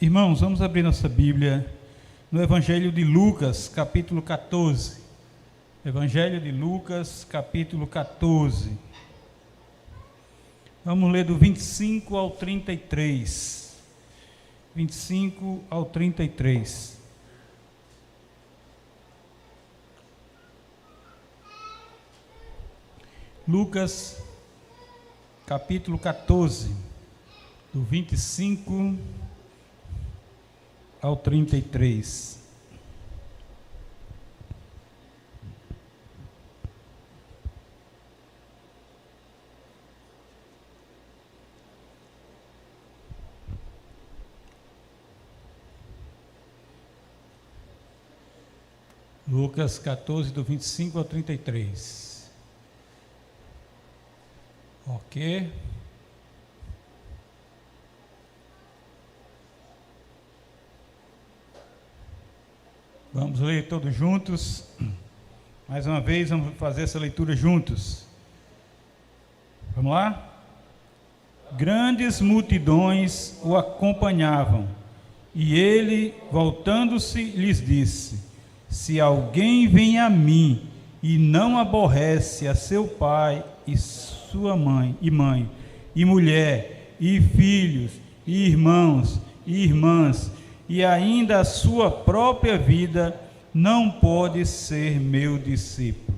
Irmãos, vamos abrir nossa Bíblia no Evangelho de Lucas, capítulo 14. Evangelho de Lucas, capítulo 14. Vamos ler do 25 ao 33. 25 ao 33. Lucas, capítulo 14, do 25 ao 33. Lucas 14, do 25 ao 33. Ok. Vamos ler todos juntos. Mais uma vez, vamos fazer essa leitura juntos. Vamos lá? Grandes multidões o acompanhavam, e ele, voltando-se, lhes disse: se alguém vem a mim e não aborrece a seu pai e sua mãe, e mulher, e filhos, e irmãos, e irmãs, e ainda a sua própria vida, não pode ser meu discípulo.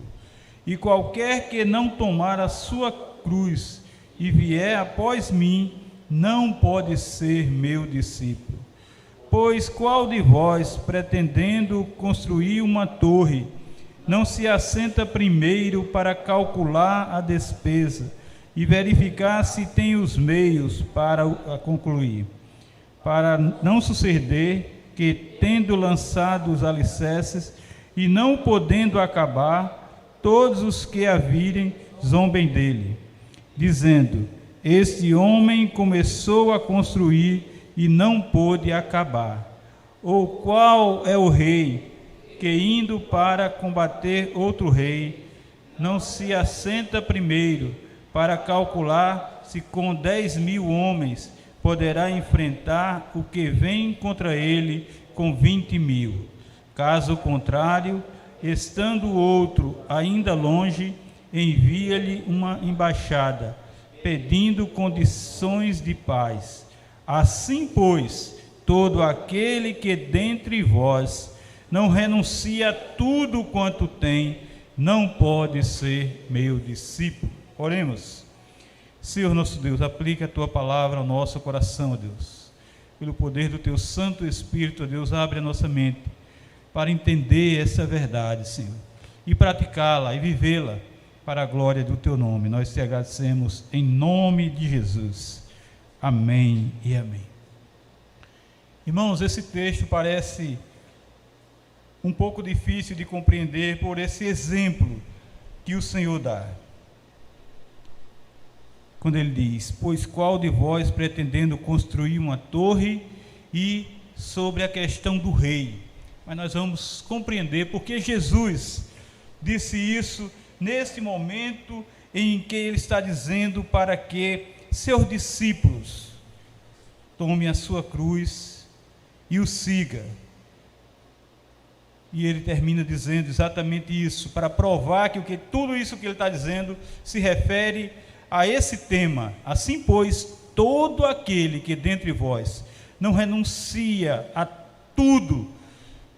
E qualquer que não tomar a sua cruz e vier após mim, não pode ser meu discípulo. Pois qual de vós, pretendendo construir uma torre, não se assenta primeiro para calcular a despesa e verificar se tem os meios para a concluir? Para não suceder que, tendo lançado os alicerces e não podendo acabar, todos os que a virem zombem dele, dizendo: este homem começou a construir e não pôde acabar. Ou qual é o rei que, indo para combater outro rei, não se assenta primeiro para calcular se com 10.000 homens poderá enfrentar o que vem contra ele com 20.000? Caso contrário, estando o outro ainda longe, envia-lhe uma embaixada, pedindo condições de paz. Assim, pois, todo aquele que dentre vós não renuncia a tudo quanto tem, não pode ser meu discípulo. Oremos. Senhor nosso Deus, aplica a Tua palavra ao nosso coração, ó Deus. Pelo poder do Teu Santo Espírito, ó Deus, abre a nossa mente para entender essa verdade, Senhor, e praticá-la e vivê-la para a glória do Teu nome. Nós te agradecemos em nome de Jesus. Amém e amém. Irmãos, esse texto parece um pouco difícil de compreender por esse exemplo que o Senhor dá. Quando ele diz: pois qual de vós, pretendendo construir uma torre, e sobre a questão do rei. Mas nós vamos compreender porque Jesus disse isso nesse momento em que ele está dizendo para que seus discípulos tomem a sua cruz e o siga. E ele termina dizendo exatamente isso, para provar que tudo isso que ele está dizendo se refere a esse tema. Assim, pois, todo aquele que dentre vós não renuncia a tudo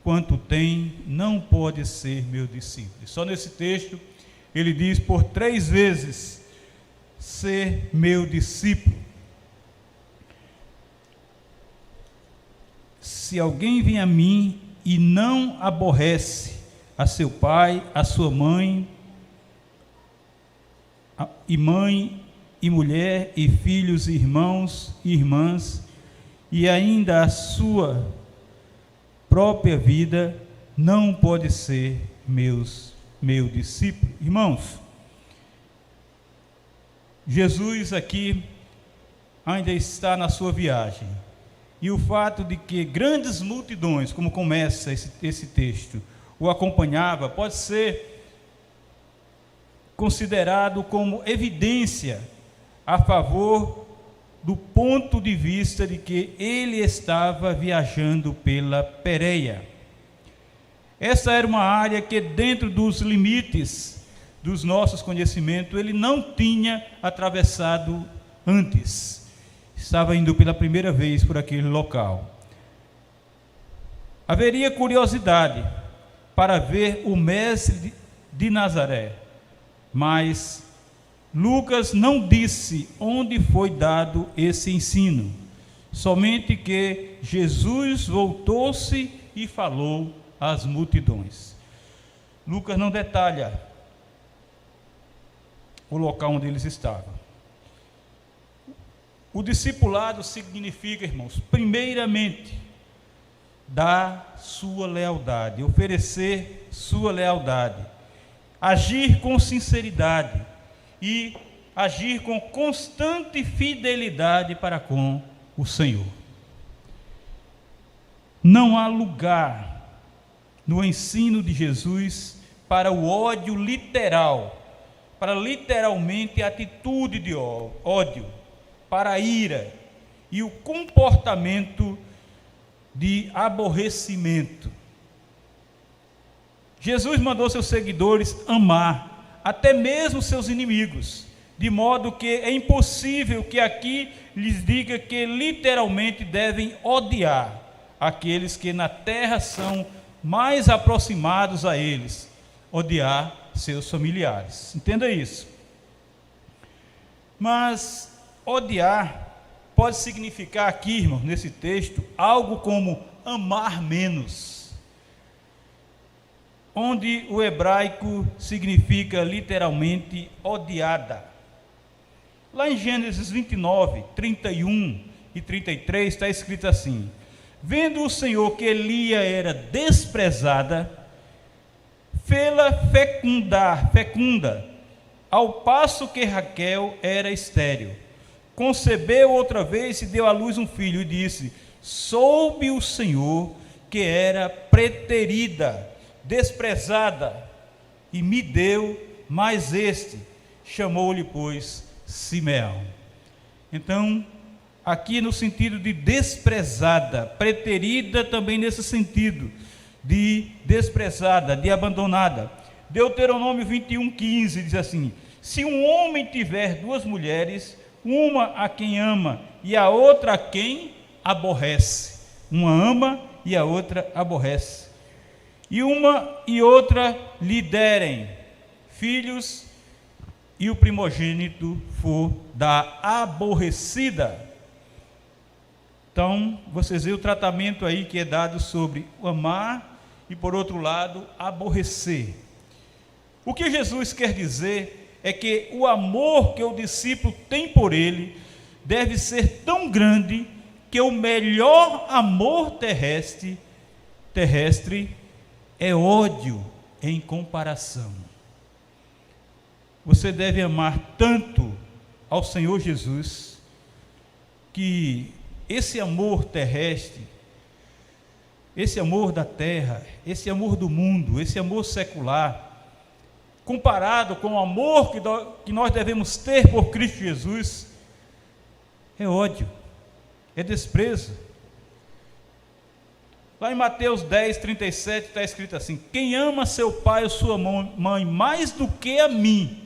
quanto tem, não pode ser meu discípulo. Só nesse texto ele diz por 3 vezes: ser meu discípulo. Se alguém vem a mim e não aborrece a seu pai, a sua mãe, e mulher, e filhos, irmãos e irmãs, e ainda a sua própria vida, não pode ser meu discípulo. Irmãos, Jesus aqui ainda está na sua viagem, e o fato de que grandes multidões, como começa esse texto, o acompanhava, pode ser considerado como evidência a favor do ponto de vista de que ele estava viajando pela Pérea. Essa era uma área que, dentro dos limites dos nossos conhecimentos, ele não tinha atravessado antes. Estava indo pela primeira vez por aquele local. Haveria curiosidade para ver o mestre de Nazaré, mas Lucas não disse onde foi dado esse ensino, somente que Jesus voltou-se e falou às multidões. Lucas não detalha o local onde eles estavam. O discipulado significa, irmãos, primeiramente, dar sua lealdade, oferecer sua lealdade, agir com sinceridade e agir com constante fidelidade para com o Senhor. Não há lugar no ensino de Jesus para o ódio literal, para literalmente a atitude de ódio, para a ira e o comportamento de aborrecimento. Jesus mandou seus seguidores amar até mesmo seus inimigos, de modo que é impossível que aqui lhes diga que literalmente devem odiar aqueles que na terra são mais aproximados a eles, odiar seus familiares. Entenda isso. Mas odiar pode significar aqui, irmão, nesse texto, algo como amar menos, onde o hebraico significa literalmente odiada. Lá em Gênesis 29, 31 e 33 está escrito assim: vendo o Senhor que Lia era desprezada, fê-la fecunda, ao passo que Raquel era estéril. Concebeu outra vez e deu à luz um filho, e disse: soube o Senhor que era preterida, desprezada, e me deu mais este. Chamou-lhe, pois, Simeão. Então, aqui no sentido de desprezada, preterida também nesse sentido, de desprezada, de abandonada. Deuteronômio 21:15 diz assim: se um homem tiver duas mulheres, uma a quem ama e a outra a quem aborrece. Uma ama e a outra aborrece. E uma e outra lhe derem filhos, e o primogênito for da aborrecida. Então, vocês veem o tratamento aí que é dado sobre o amar e, por outro lado, aborrecer. O que Jesus quer dizer é que o amor que o discípulo tem por ele deve ser tão grande que o melhor amor terrestre é ódio em comparação. Você deve amar tanto ao Senhor Jesus que esse amor terrestre, esse amor da terra, esse amor do mundo, esse amor secular, comparado com o amor que nós devemos ter por Cristo Jesus, é ódio, é desprezo. Lá em Mateus 10, 37 está escrito assim: quem ama seu pai ou sua mãe mais do que a mim,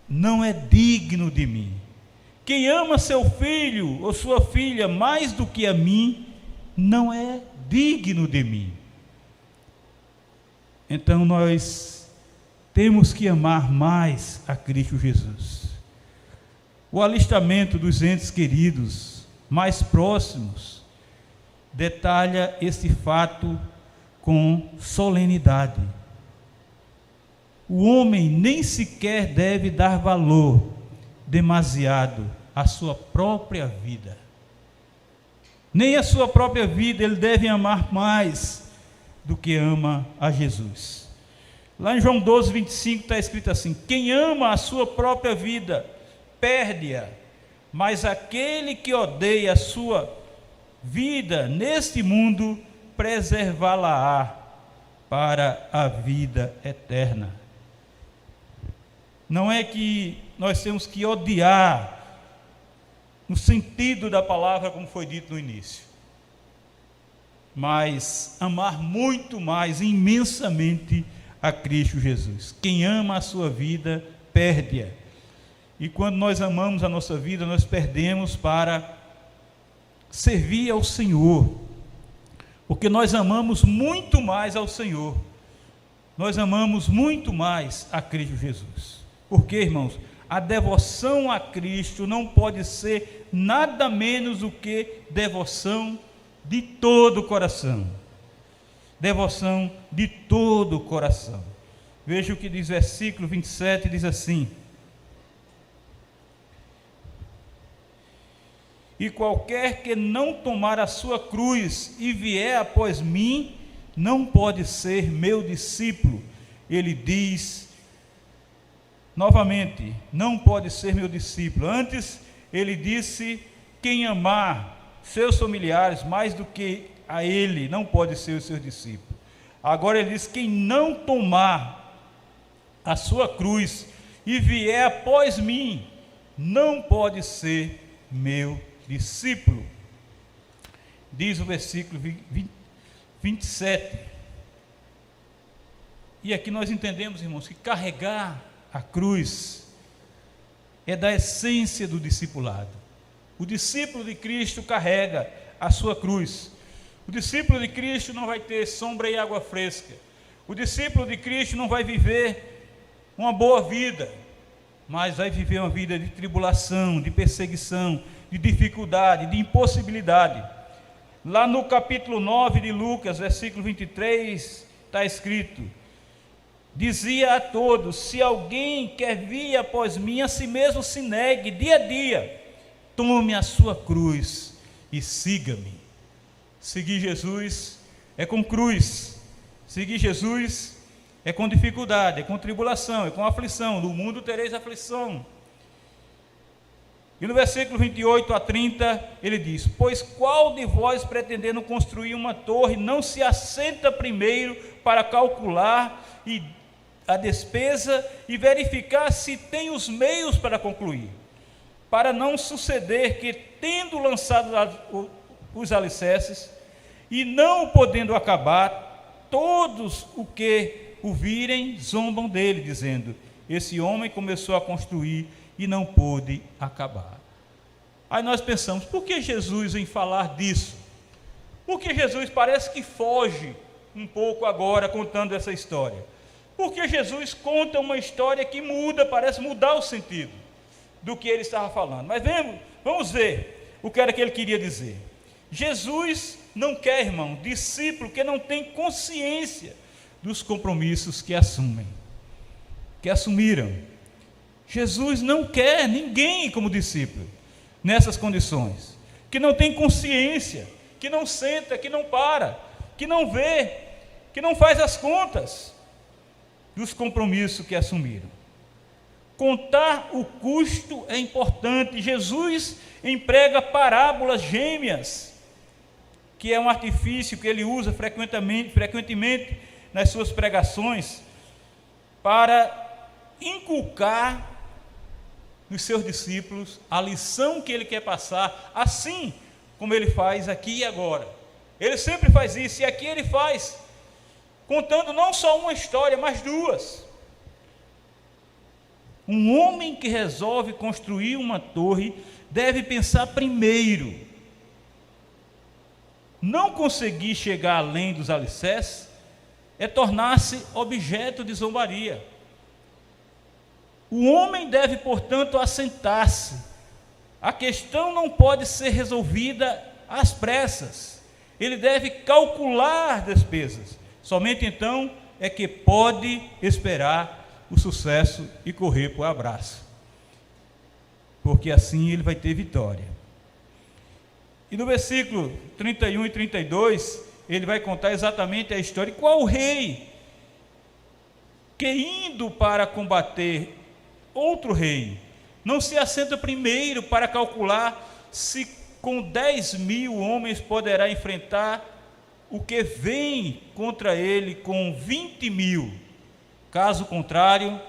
não é digno de mim. Quem ama seu filho ou sua filha mais do que a mim, não é digno de mim. Então nós temos que amar mais a Cristo Jesus. O alistamento dos entes queridos mais próximos detalha esse fato com solenidade. O homem nem sequer deve dar valor demasiado à sua própria vida. Nem a sua própria vida ele deve amar mais do que ama a Jesus. Lá em João 12, 25 está escrito assim: quem ama a sua própria vida, perde-a, mas aquele que odeia a sua vida neste mundo, preservá-la-á para a vida eterna. Não é que nós temos que odiar no sentido da palavra, como foi dito no início, mas amar muito mais, imensamente, a Cristo Jesus. Quem ama a sua vida, perde-a. E quando nós amamos a nossa vida, nós perdemos para servir ao Senhor, porque nós amamos muito mais ao Senhor, nós amamos muito mais a Cristo Jesus. Porque, irmãos, a devoção a Cristo não pode ser nada menos do que devoção de todo o coração. Devoção de todo o coração. Veja o que diz o versículo 27, diz assim: e qualquer que não tomar a sua cruz e vier após mim, não pode ser meu discípulo. Ele diz novamente, não pode ser meu discípulo. Antes ele disse, quem amar seus familiares mais do que a ele, não pode ser o seu discípulo. Agora ele diz, quem não tomar a sua cruz e vier após mim, não pode ser meu discípulo. Diz o versículo 27. E aqui nós entendemos, irmãos, que carregar a cruz é da essência do discipulado. O discípulo de Cristo carrega a sua cruz. O discípulo de Cristo não vai ter sombra e água fresca. O discípulo de Cristo não vai viver uma boa vida, mas vai viver uma vida de tribulação, de perseguição, de dificuldade, de impossibilidade. Lá no capítulo 9 de Lucas, versículo 23, está escrito: dizia a todos, se alguém quer vir após mim, a si mesmo se negue dia a dia, tome a sua cruz e siga-me. Seguir Jesus é com cruz, seguir Jesus é com dificuldade, é com tribulação, é com aflição. No mundo tereis aflição. E no versículo 28 a 30, ele diz: pois qual de vós, pretendendo construir uma torre, não se assenta primeiro para calcular a despesa e verificar se tem os meios para concluir, para não suceder que, tendo lançado os alicerces e não podendo acabar, todos o que o virem zombam dele, dizendo: esse homem começou a construir e não pôde acabar. Aí nós pensamos, por que Jesus vem falar disso? Porque Jesus parece que foge um pouco agora contando essa história. Porque Jesus conta uma história que muda, parece mudar o sentido do que ele estava falando. Mas vamos ver o que era que ele queria dizer. Jesus não quer, irmão, discípulo que não tem consciência dos compromissos que assumiram. Jesus não quer ninguém como discípulo nessas condições, que não tem consciência, que não senta, que não para, que não vê, que não faz as contas dos compromissos que assumiram. Contar o custo é importante. Jesus emprega parábolas gêmeas, que é um artifício que ele usa frequentemente nas suas pregações, para inculcar nos seus discípulos a lição que ele quer passar, assim como ele faz aqui e agora. Ele sempre faz isso, e aqui ele faz, contando não só uma história, mas duas. Um homem que resolve construir uma torre deve pensar primeiro. Não conseguir chegar além dos alicerces é tornar-se objeto de zombaria. O homem deve, portanto, assentar-se. A questão não pode ser resolvida às pressas. Ele deve calcular despesas. Somente então é que pode esperar o sucesso e correr para o abraço, porque assim ele vai ter vitória. E no versículo 31 e 32, ele vai contar exatamente a história. Qual rei que, indo para combater outro rei, não se assenta primeiro para calcular se com 10.000 homens poderá enfrentar o que vem contra ele com 20.000? Caso contrário,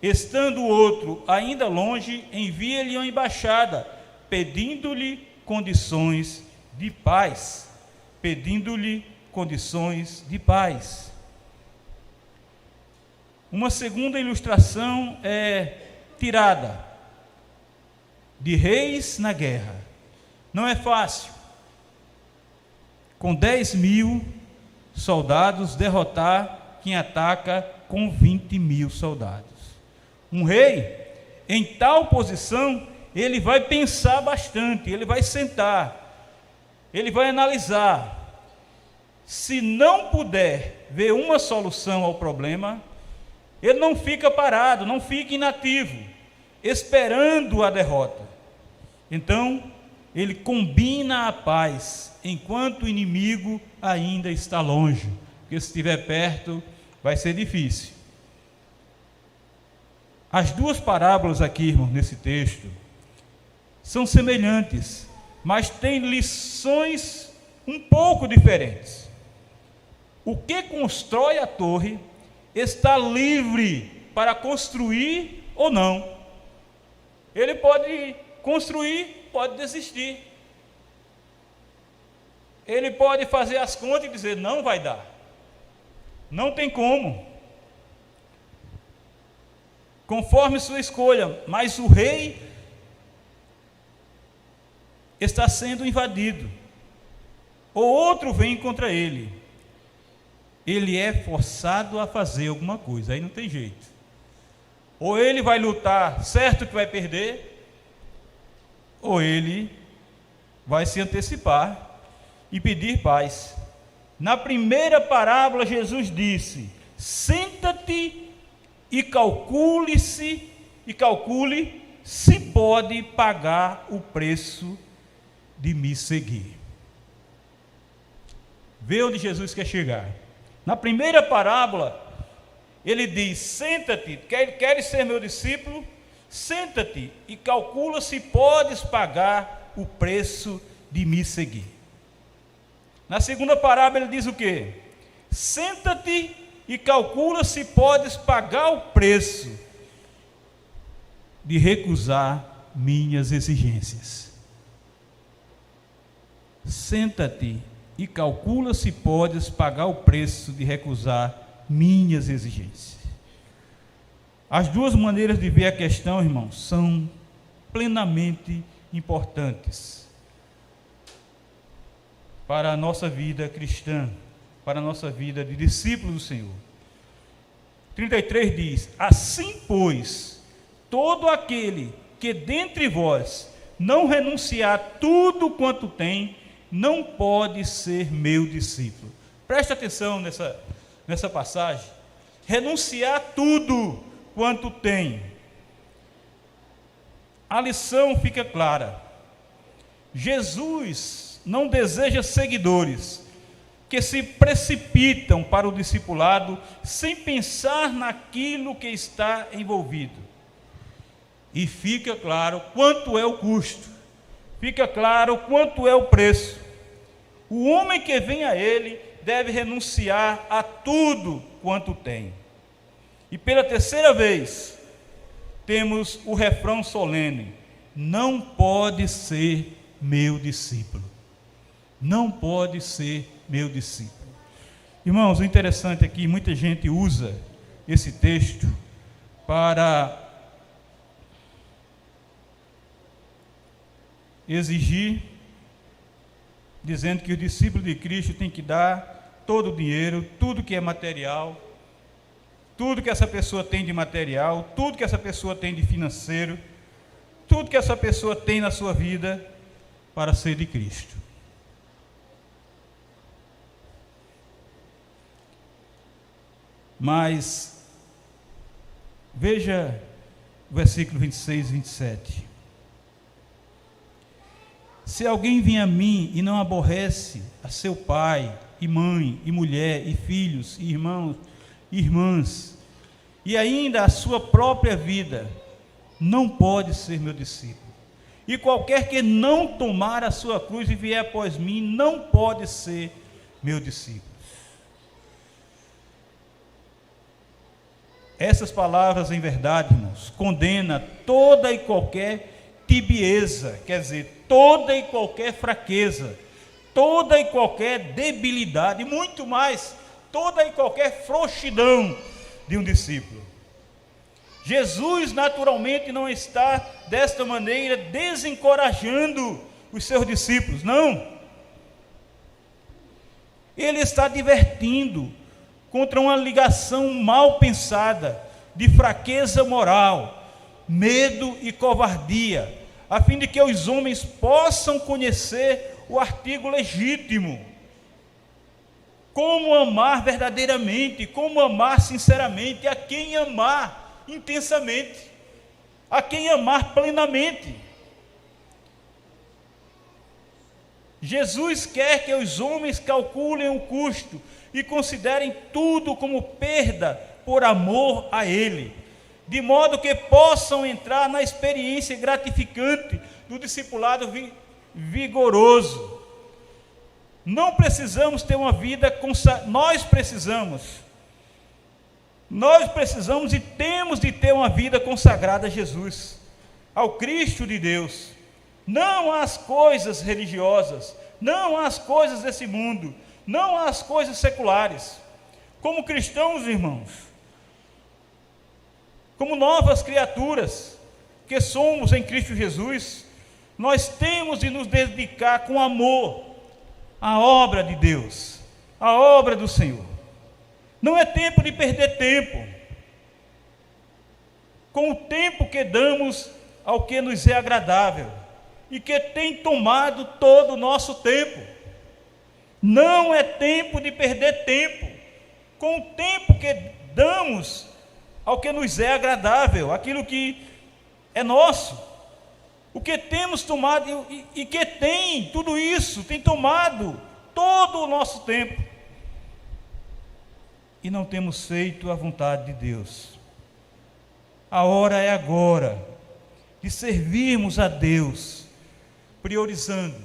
estando o outro ainda longe, envia-lhe uma embaixada, pedindo-lhe condições de paz. Pedindo-lhe condições de paz. Uma segunda ilustração é tirada de Reis na guerra. Não é fácil, com 10.000 soldados, derrotar quem ataca com 20.000 soldados. Um rei, em tal posição, ele vai pensar bastante, ele vai sentar, ele vai analisar. Se não puder ver uma solução ao problema, ele não fica parado, não fica inativo, esperando a derrota. Então, ele combina a paz, enquanto o inimigo ainda está longe, porque se estiver perto, vai ser difícil. As duas parábolas aqui, irmão, nesse texto, são semelhantes, mas têm lições um pouco diferentes. O que constrói a torre está livre para construir ou não. Ele pode construir, pode desistir. Ele pode fazer as contas e dizer, não vai dar. Não tem como. Conforme sua escolha, mas o rei está sendo invadido. Ou outro vem contra ele. Ele é forçado a fazer alguma coisa, aí não tem jeito. Ou ele vai lutar, certo que vai perder, ou ele vai se antecipar e pedir paz. Na primeira parábola, Jesus disse: senta-te e calcule se pode pagar o preço de me seguir. Vê onde Jesus quer chegar. Na primeira parábola, ele diz: senta-te, queres ser meu discípulo? Senta-te e calcula se podes pagar o preço de me seguir. Na segunda parábola, ele diz o quê? Senta-te e calcula se podes pagar o preço de recusar minhas exigências. Senta-te e calcula se podes pagar o preço de recusar minhas exigências. As duas maneiras de ver a questão, irmãos, são plenamente importantes para a nossa vida cristã, para a nossa vida de discípulo do Senhor. 33 diz: assim, pois, todo aquele que dentre vós não renunciar tudo quanto tem, não pode ser meu discípulo. Preste atenção nessa passagem. Renunciar tudo quanto tem. A lição fica clara. Jesus não deseja seguidores que se precipitam para o discipulado sem pensar naquilo que está envolvido. E fica claro quanto é o custo, fica claro quanto é o preço. O homem que vem a ele deve renunciar a tudo quanto tem. E pela terceira vez, temos o refrão solene: não pode ser meu discípulo. Não pode ser meu discípulo. Irmãos, o interessante aqui, muita gente usa esse texto para exigir, dizendo que o discípulo de Cristo tem que dar todo o dinheiro, tudo que é material, tudo que essa pessoa tem de material, tudo que essa pessoa tem de financeiro, tudo que essa pessoa tem na sua vida para ser de Cristo. Mas veja o versículo 26 e 27. Se alguém vem a mim e não aborrece a seu pai, e mãe, e mulher, e filhos, e irmãos, e irmãs, e ainda a sua própria vida, não pode ser meu discípulo. E qualquer que não tomar a sua cruz e vier após mim, não pode ser meu discípulo. Essas palavras, em verdade, irmãos, condena toda e qualquer tibieza, quer dizer, toda e qualquer fraqueza, toda e qualquer debilidade, muito mais, toda e qualquer frouxidão de um discípulo. Jesus naturalmente não está desta maneira desencorajando os seus discípulos, não. Ele está advertindo contra uma ligação mal pensada de fraqueza moral, medo e covardia, a fim de que os homens possam conhecer o artigo legítimo. Como amar verdadeiramente, como amar sinceramente, a quem amar intensamente, a quem amar plenamente. Jesus quer que os homens calculem o custo e considerem tudo como perda por amor a Ele, de modo que possam entrar na experiência gratificante do discipulado vigoroso. Não precisamos ter uma vida nós precisamos e temos de ter uma vida consagrada a Jesus, ao Cristo de Deus, não às coisas religiosas, não às coisas desse mundo, não às coisas seculares. Como cristãos, irmãos, como novas criaturas que somos em Cristo Jesus, nós temos de nos dedicar com amor à obra de Deus, à obra do Senhor. Não é tempo de perder tempo com o tempo que damos ao que nos é agradável e que tem tomado todo o nosso tempo. Não é tempo de perder tempo com o tempo que damos ao que nos é agradável, aquilo que é nosso, o que temos tomado e que tem, tudo isso tem tomado todo o nosso tempo, e não temos feito a vontade de Deus. A hora é agora de servirmos a Deus, priorizando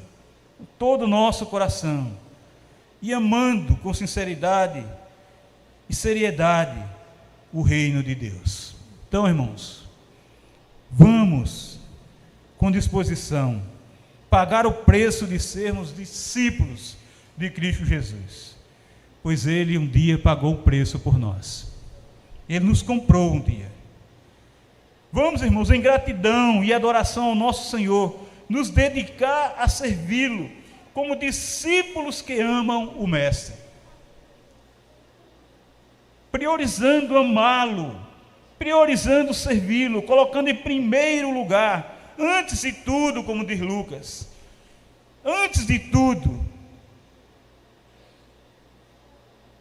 todo o nosso coração e amando com sinceridade e seriedade o reino de Deus. Então, irmãos, vamos com disposição pagar o preço de sermos discípulos de Cristo Jesus, pois Ele um dia pagou o preço por nós. Ele nos comprou um dia. Vamos, irmãos, em gratidão e adoração ao nosso Senhor, nos dedicar a servi-lo como discípulos que amam o Mestre, priorizando amá-lo, priorizando servi-lo, colocando em primeiro lugar, antes de tudo, como diz Lucas, antes de tudo,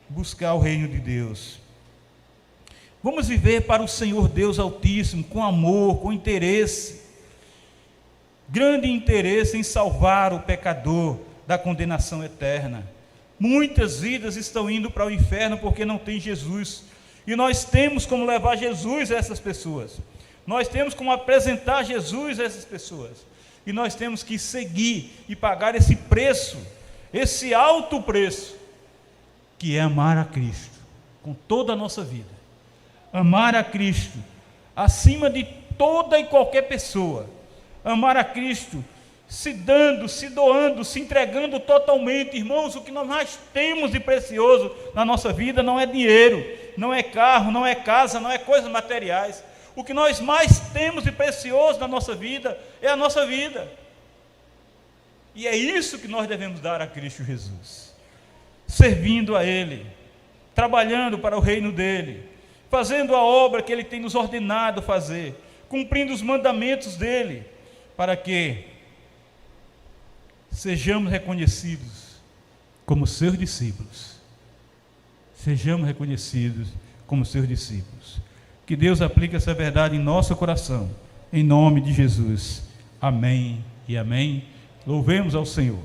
buscar o reino de Deus. Vamos viver para o Senhor Deus Altíssimo, com amor, com interesse, grande interesse em salvar o pecador da condenação eterna. Muitas vidas estão indo para o inferno porque não tem Jesus, e nós temos como levar Jesus a essas pessoas, nós temos como apresentar Jesus a essas pessoas, e nós temos que seguir e pagar esse preço, esse alto preço, que é amar a Cristo com toda a nossa vida, amar a Cristo acima de toda e qualquer pessoa, amar a Cristo se dando, se doando, se entregando totalmente. Irmãos, o que nós mais temos de precioso na nossa vida não é dinheiro, não é carro, não é casa, não é coisas materiais. O que nós mais temos de precioso na nossa vida é a nossa vida, e é isso que nós devemos dar a Cristo Jesus, servindo a Ele, trabalhando para o reino dEle, fazendo a obra que Ele tem nos ordenado fazer, cumprindo os mandamentos dEle, para que sejamos reconhecidos como seus discípulos. Sejamos reconhecidos como seus discípulos. Que Deus aplique essa verdade em nosso coração, em nome de Jesus. Amém e amém. Louvemos ao Senhor.